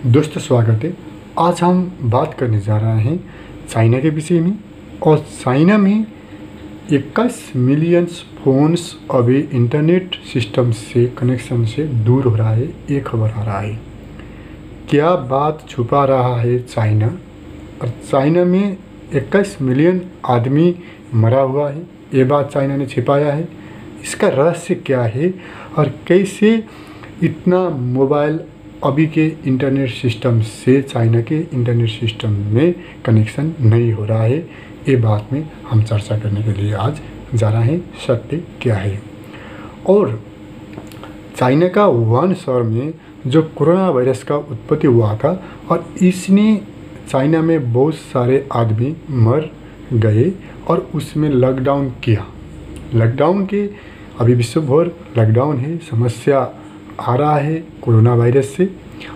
दोस्तों स्वागत है। आज हम बात करने जा रहे हैं चाइना के विषय में। और चाइना में 21 मिलियन फ़ोन्स अभी इंटरनेट सिस्टम से कनेक्शन से दूर हो रहा है, ये खबर आ रहा है। क्या बात छुपा रहा है चाइना? और चाइना में 21 मिलियन आदमी मरा हुआ है, ये बात चाइना ने छिपाया है। इसका रहस्य क्या है और कैसे इतना मोबाइल अभी के इंटरनेट सिस्टम से चाइना के इंटरनेट सिस्टम में कनेक्शन नहीं हो रहा है, ये बात में हम चर्चा करने के लिए आज जा रहे हैं। सत्य क्या है? और चाइना का वुहान शहर में जो कोरोना वायरस का उत्पत्ति हुआ था और इसने चाइना में बहुत सारे आदमी मर गए और उसमें लॉकडाउन किया। लॉकडाउन के अभी विश्व भर लॉकडाउन है, समस्या आ रहा है कोरोना वायरस से।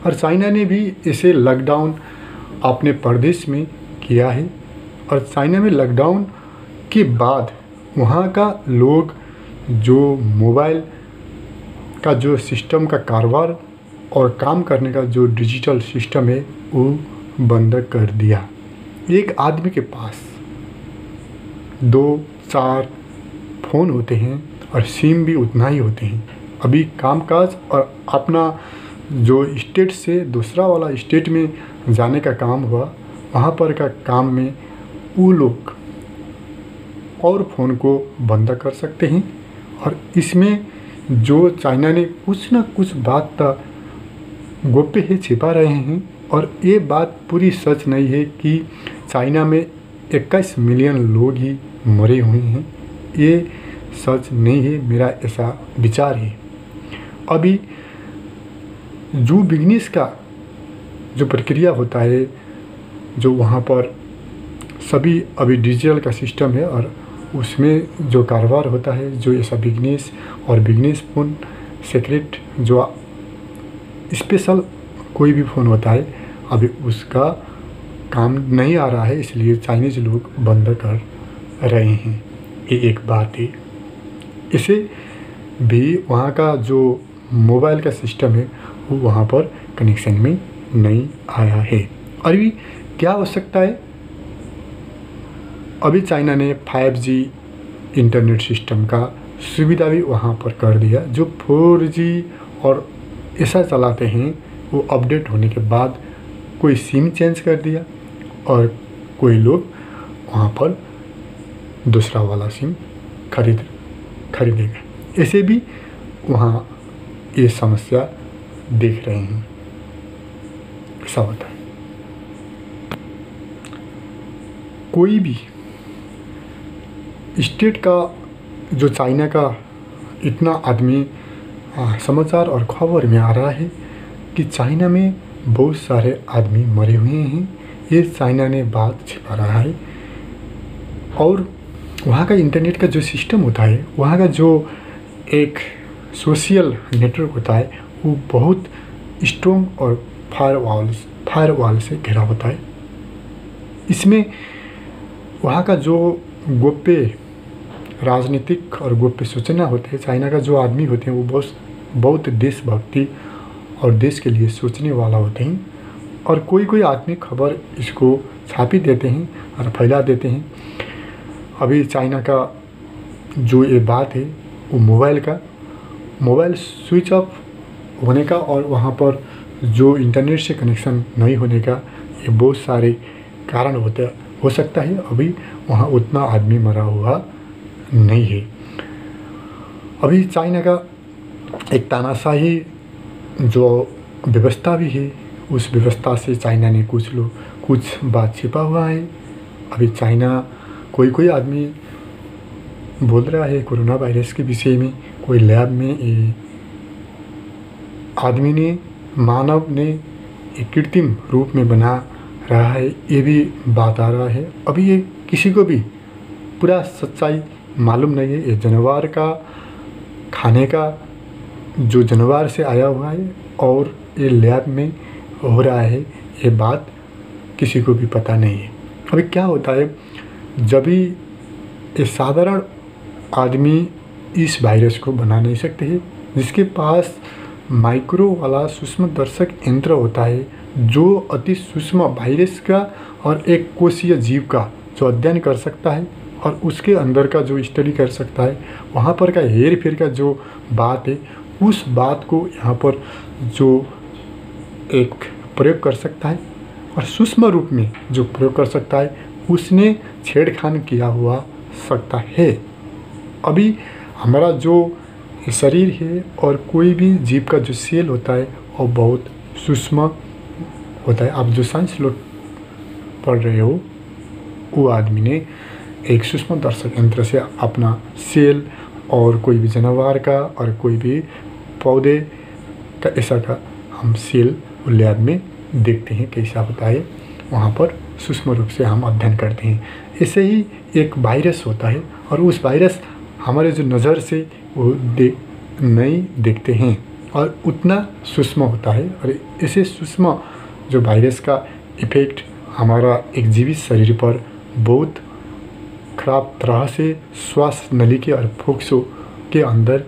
और चाइना ने भी इसे लॉकडाउन अपने प्रदेश में किया है। और चाइना में लॉकडाउन के बाद वहाँ का लोग जो मोबाइल का जो सिस्टम का कारोबार और काम करने का जो डिजिटल सिस्टम है वो बंद कर दिया। एक आदमी के पास 2-4 फ़ोन होते हैं और सिम भी उतना ही होते हैं। अभी कामकाज और अपना जो स्टेट से दूसरा वाला स्टेट में जाने का काम हुआ, वहाँ पर का काम में वो लोग और फ़ोन को बंद कर सकते हैं। और इसमें जो चाइना ने कुछ ना कुछ बात गोप्य ही छिपा रहे हैं। और ये बात पूरी सच नहीं है कि चाइना में 21 मिलियन लोग ही मरे हुए हैं, ये सच नहीं है, मेरा ऐसा विचार है। अभी जो बिजनेस का जो प्रक्रिया होता है, जो वहाँ पर सभी अभी डिजिटल का सिस्टम है और उसमें जो कारोबार होता है, जो ऐसा बिजनेस और बिजनेस फ़ोन सीक्रेट जो स्पेशल कोई भी फ़ोन होता है, अभी उसका काम नहीं आ रहा है, इसलिए चाइनीज़ लोग बंद कर रहे हैं। ये एक बात है। इसे भी वहाँ का जो मोबाइल का सिस्टम है वो वहाँ पर कनेक्शन में नहीं आया है। और अभी क्या हो सकता है? अभी चाइना ने 5G इंटरनेट सिस्टम का सुविधा भी वहाँ पर कर दिया। जो 4G और ऐसा चलाते हैं वो अपडेट होने के बाद कोई सिम चेंज कर दिया और कोई लोग वहाँ पर दूसरा वाला सिम खरीदेगा। ऐसे भी वहाँ ये समस्या देख रहे हैं, ऐसा होता है। कोई भी स्टेट का जो चाइना का इतना आदमी समाचार और खबर में आ रहा है कि चाइना में बहुत सारे आदमी मरे हुए हैं, ये चाइना ने बात छिपा रहा है। और वहाँ का इंटरनेट का जो सिस्टम होता है, वहाँ का जो एक सोशल नेटवर्क होता है, वो बहुत स्ट्रॉन्ग और फायरवॉल से घिरा होता है। इसमें वहाँ का जो गोप्य राजनीतिक और गोप्य सूचना होते हैं, चाइना का जो आदमी होते हैं वो बहुत देशभक्ति और देश के लिए सोचने वाला होते हैं। और कोई आदमी खबर इसको छापी देते हैं और फैला देते हैं। अभी चाइना का जो ये बात है वो मोबाइल स्विच ऑफ होने का और वहाँ पर जो इंटरनेट से कनेक्शन नहीं होने का, ये बहुत सारे कारण हो सकता है। अभी वहाँ उतना आदमी मरा हुआ नहीं है। अभी चाइना का एक तानाशाही जो व्यवस्था भी है, उस व्यवस्था से चाइना ने कुछ बात छिपा हुआ है। अभी चाइना कोई आदमी बोल रहा है कोरोना वायरस के विषय में, कोई लैब में आदमी ने मानव ने एक कृत्रिम रूप में बना रहा है, ये भी बात आ रहा है। अभी ये किसी को भी पूरा सच्चाई मालूम नहीं है। ये जानवर का खाने का जो जानवर से आया हुआ है और ये लैब में हो रहा है, ये बात किसी को भी पता नहीं है। अभी क्या होता है, जब भी ये साधारण आदमी इस वायरस को बना नहीं सकते हैं, जिसके पास माइक्रो वाला सूक्ष्मदर्शक यंत्र होता है जो अति सूक्ष्म वायरस का और एक कोशीय जीव का जो अध्ययन कर सकता है और उसके अंदर का जो स्टडी कर सकता है, वहाँ पर का हेर फेर का जो बात है उस बात को यहाँ पर जो एक प्रयोग कर सकता है और सूक्ष्म रूप में जो प्रयोग कर सकता है उसने छेड़खानी किया हुआ सकता है। अभी हमारा जो शरीर है और कोई भी जीव का जो सेल होता है वो बहुत सूक्ष्म होता है। आप जो साइंस लोग पढ़ रहे हो वो आदमी ने एक सूक्ष्मदर्शक यंत्र से अपना सेल और कोई भी जानवर का और कोई भी पौधे का ऐसा का हम सेल लैब में देखते हैं कैसा होता है, वहाँ पर सूक्ष्म रूप से हम अध्ययन करते हैं। ऐसे ही एक वायरस होता है और उस वायरस हमारे जो नज़र से वो नहीं देखते हैं और उतना सूक्ष्म होता है और ऐसे सूक्ष्म जो वायरस का इफ़ेक्ट हमारा एक जीवित शरीर पर बहुत खराब तरह से श्वास नली के और फुफ्फुसों के अंदर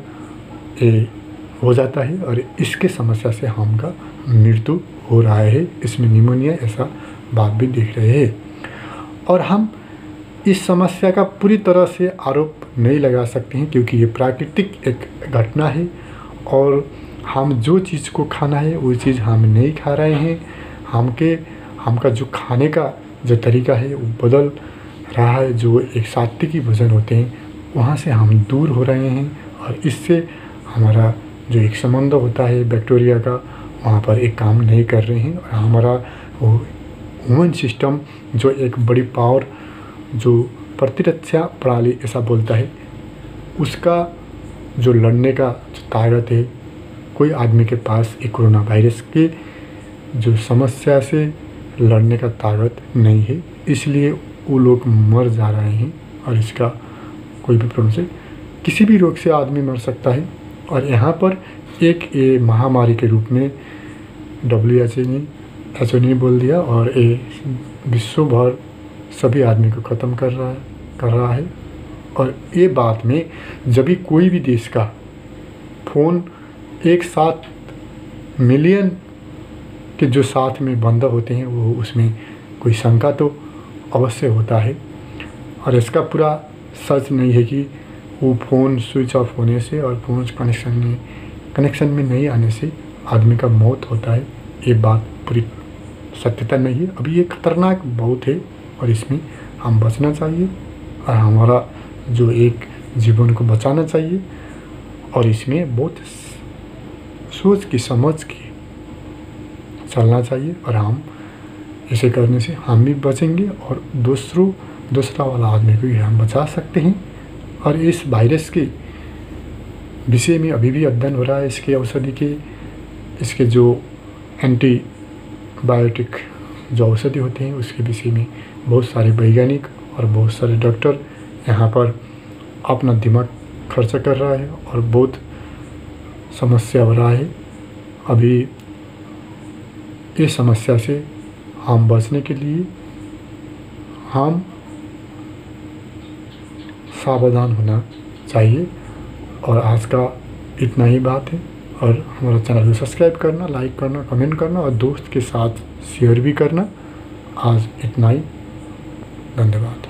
हो जाता है और इसके समस्या से हमका मृत्यु हो रहा है। इसमें निमोनिया ऐसा बात भी देख रहे हैं और हम इस समस्या का पूरी तरह से आरोप नहीं लगा सकते हैं क्योंकि ये प्राकृतिक एक घटना है और हम जो चीज़ को खाना है वो चीज़ हम नहीं खा रहे हैं। हमका जो खाने का जो तरीका है वो बदल रहा है। जो एक सात्विकी भोजन होते हैं वहाँ से हम दूर हो रहे हैं और इससे हमारा जो एक संबंध होता है बैक्टीरिया का वहाँ पर एक काम नहीं कर रहे हैं और हमारा वो ह्यूमन सिस्टम जो एक बड़ी पावर जो प्रतिरक्षा प्रणाली ऐसा बोलता है उसका जो लड़ने का जो ताकत है कोई आदमी के पास एक कोरोना वायरस के जो समस्या से लड़ने का ताकत नहीं है, इसलिए वो लोग मर जा रहे हैं और इसका कोई भी प्रॉब्लम से किसी भी रोग से आदमी मर सकता है। और यहाँ पर एक ये महामारी के रूप में WHO ने बोल दिया और ये विश्व भर सभी आदमी को ख़त्म कर रहा है। और ये बात में जब भी कोई भी देश का फ़ोन एक साथ मिलियन के जो साथ में बंद होते हैं वो उसमें कोई शंका तो अवश्य होता है। और इसका पूरा सच नहीं है कि वो फ़ोन स्विच ऑफ होने से और फ़ोन कनेक्शन में नहीं आने से आदमी का मौत होता है, ये बात पूरी सत्यता नहीं है। अभी ये खतरनाक बहुत है और इसमें हम बचना चाहिए और हमारा जो एक जीवन को बचाना चाहिए और इसमें बहुत सोच की समझ के चलना चाहिए और हम इसे करने से हम भी बचेंगे और दूसरा वाला आदमी को भी हम बचा सकते हैं। और इस वायरस के विषय में अभी भी अध्ययन हो रहा है, इसके औषधि के इसके जो एंटीबायोटिक जो औषधि होते हैं उसके विषय में बहुत सारे वैज्ञानिक और बहुत सारे डॉक्टर यहाँ पर अपना दिमाग खर्च कर रहा है और बहुत समस्या हो रहा है। अभी इस समस्या से हम बचने के लिए हम सावधान होना चाहिए। और आज का इतना ही बात है और हमारा चैनल को सब्सक्राइब करना, लाइक करना, कमेंट करना और दोस्त के साथ शेयर भी करना। आज इतना ही, धन्यवाद।